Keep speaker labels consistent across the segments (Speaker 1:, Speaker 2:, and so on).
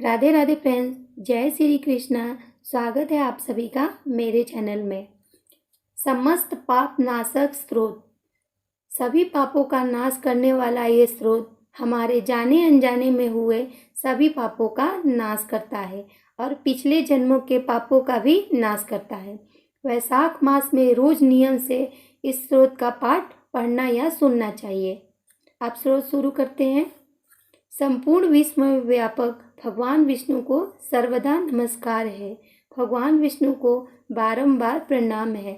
Speaker 1: Radhe Radhe friends, जय श्री कृष्णा। स्वागत है आप सभी का मेरे चैनल में। समस्त पाप नाशक स्रोत, सभी पापों का नाश करने वाला ये स्रोत हमारे जाने अनजाने में हुए सभी पापों का नाश करता है और पिछले जन्मों के पापों का भी नाश करता है। वैशाख मास में रोज नियम से इस स्रोत का पाठ पढ़ना या सुनना चाहिए। आप स्रोत शुरू करते हैं। संपूर्ण विश्व में व्यापक भगवान विष्णु को सर्वदा नमस्कार है। भगवान विष्णु को बारंबार प्रणाम है।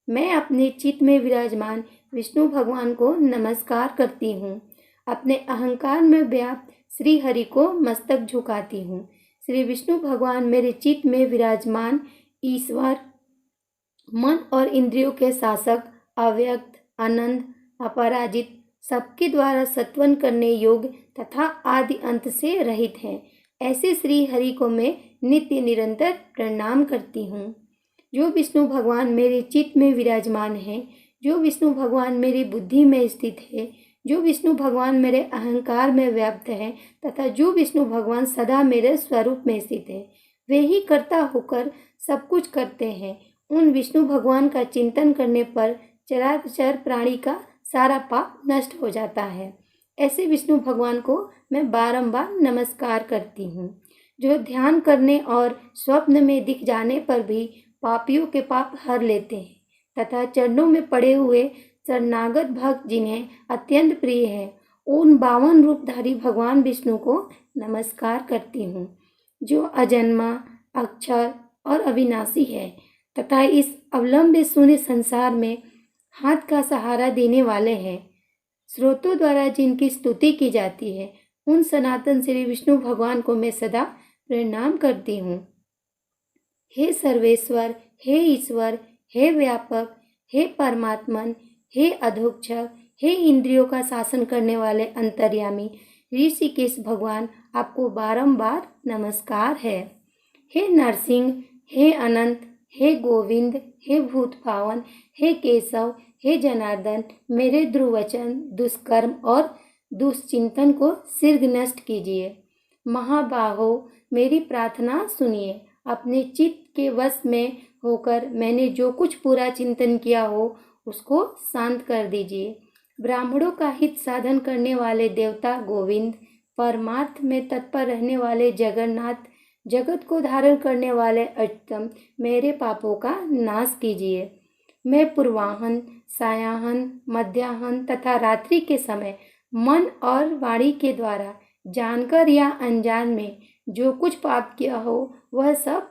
Speaker 1: मैं अपने चित्त में विराजमान विष्णु भगवान को नमस्कार करती हूँ। अपने अहंकार में व्याप्त श्री हरि को मस्तक झुकाती हूँ। श्री विष्णु भगवान मेरे चित्त में विराजमान ईश्वर, मन और इंद्रियों के शासक, अव्यक्त, अनंत, अपराजित, सबके द्वारा सत्वन करने योग्य तथा आदि अंत से रहित हैं। ऐसे श्री हरि को मैं नित्य निरंतर प्रणाम करती हूँ। जो विष्णु भगवान मेरे चित्त में विराजमान हैं, जो विष्णु भगवान मेरी बुद्धि में स्थित है, जो विष्णु भगवान मेरे अहंकार में व्याप्त है तथा जो विष्णु भगवान सदा मेरे स्वरूप में स्थित है, वे ही कर्ता होकर सब कुछ करते हैं। उन विष्णु भगवान का चिंतन करने पर चराचर प्राणी का सारा पाप नष्ट हो जाता है। ऐसे विष्णु भगवान को मैं बारंबार नमस्कार करती हूँ, जो ध्यान करने और स्वप्न में दिख जाने पर भी पापियों के पाप हर लेते हैं तथा चरणों में पड़े हुए शरणागत भक्त जिन्हें अत्यंत प्रिय है, उन 52 रूपधारी भगवान विष्णु को नमस्कार करती हूँ, जो अजन्मा, अक्षर और अविनाशी है तथा इस अवलंब शून्य संसार में हाथ का सहारा देने वाले हैं। स्रोतों द्वारा जिनकी स्तुति की जाती है, उन सनातन श्री विष्णु भगवान को मैं सदा प्रणाम करती हूँ। हे सर्वेश्वर, हे ईश्वर, हे व्यापक, हे परमात्मन, हे अधोक्षक, हे इंद्रियों का शासन करने वाले अंतर्यामी ऋषिकेश भगवान, आपको बारंबार नमस्कार है। हे नरसिंह, हे अनंत, हे गोविंद, हे भूत पावन, हे केशव, हे जनार्दन, मेरे दुर्वचन, दुष्कर्म और दुष्चिंतन को शीघ्र नष्ट कीजिए। महाबाहो, मेरी प्रार्थना सुनिए। अपने चित्त के वश में होकर मैंने जो कुछ पूरा चिंतन किया हो उसको शांत कर दीजिए। ब्राह्मणों का हित साधन करने वाले देवता गोविंद, परमार्थ में तत्पर रहने वाले जगन्नाथ, जगत को धारण करने वाले अष्टम, मेरे पापों का नाश कीजिए। मैं पूर्वाहन, सायाहन, मध्याहन तथा रात्रि के समय मन और वाणी के द्वारा जानकर या अनजान में जो कुछ पाप किया हो वह सब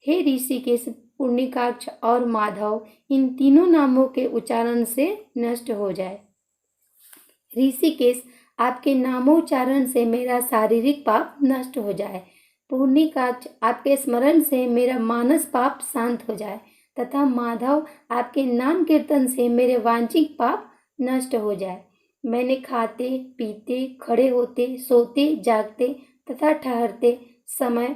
Speaker 1: हे ऋषिकेश, पुण्यकाक्ष और माधव, इन तीनों नामों के उच्चारण से नष्ट हो जाए। ऋषिकेश, आपके नामोच्चारण से मेरा शारीरिक पाप नष्ट हो जाए। पुण्यकाक्ष, आपके स्मरण से मेरा मानस पाप शांत हो जाए तथा माधव, आपके नाम कीर्तन से मेरे वांछित पाप नष्ट हो जाए। मैंने खाते पीते, खड़े होते, सोते, जागते तथा ठहरते समय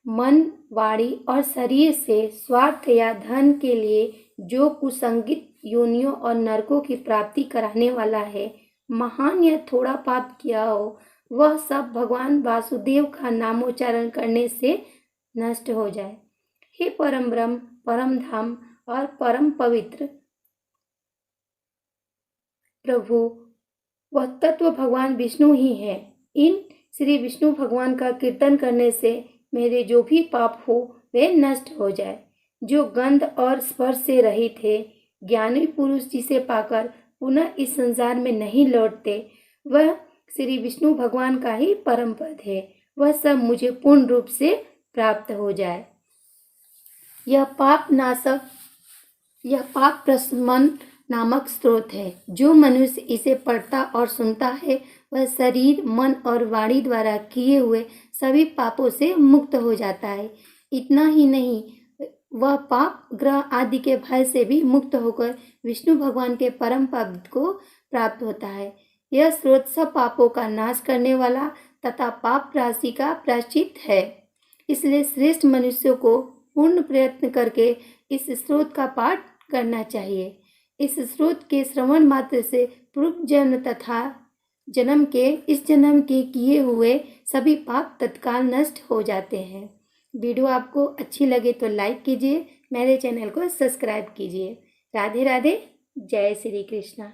Speaker 1: मन, वाणी और शरीर से स्वार्थ या धन के लिए जो कुसंगित योनियों और नरकों की प्राप्ति कराने वाला है, महान या थोड़ा पाप किया हो, वह सब भगवान वासुदेव का नामोच्चारण करने से नष्ट हो जाए। हे परम ब्रह्म, परम धाम और परम पवित्र प्रभु, वह तत्व भगवान विष्णु ही है। इन श्री विष्णु भगवान का कीर्तन करने से मेरे जो भी पाप हो वे नष्ट हो जाए। जो गंध और स्पर्श से रहित है, ज्ञानी पुरुष जिसे पाकर पुनः इस संसार में नहीं लौटते, वह श्री विष्णु भगवान का ही परम पद है। वह सब मुझे पूर्ण रूप से प्राप्त हो जाए। यह पाप प्रशमन नामक स्रोत है। जो मनुष्य इसे पढ़ता और सुनता है, वह शरीर, मन और वाणी द्वारा किए हुए सभी पापों से मुक्त हो जाता है। इतना ही नहीं, वह पाप ग्रह आदि के भय से भी मुक्त होकर विष्णु भगवान के परम पद को प्राप्त होता है। यह स्रोत सब पापों का नाश करने वाला तथा पाप राशि का प्रायश्चित है। इसलिए श्रेष्ठ मनुष्यों को पूर्ण प्रयत्न करके इस स्रोत का पाठ करना चाहिए। इस स्रोत के श्रवण मात्र से पूर्व जन्म तथा इस जन्म के किए हुए सभी पाप तत्काल नष्ट हो जाते हैं। वीडियो आपको अच्छी लगे तो लाइक कीजिए, मेरे चैनल को सब्सक्राइब कीजिए। राधे राधे, जय श्री कृष्णा।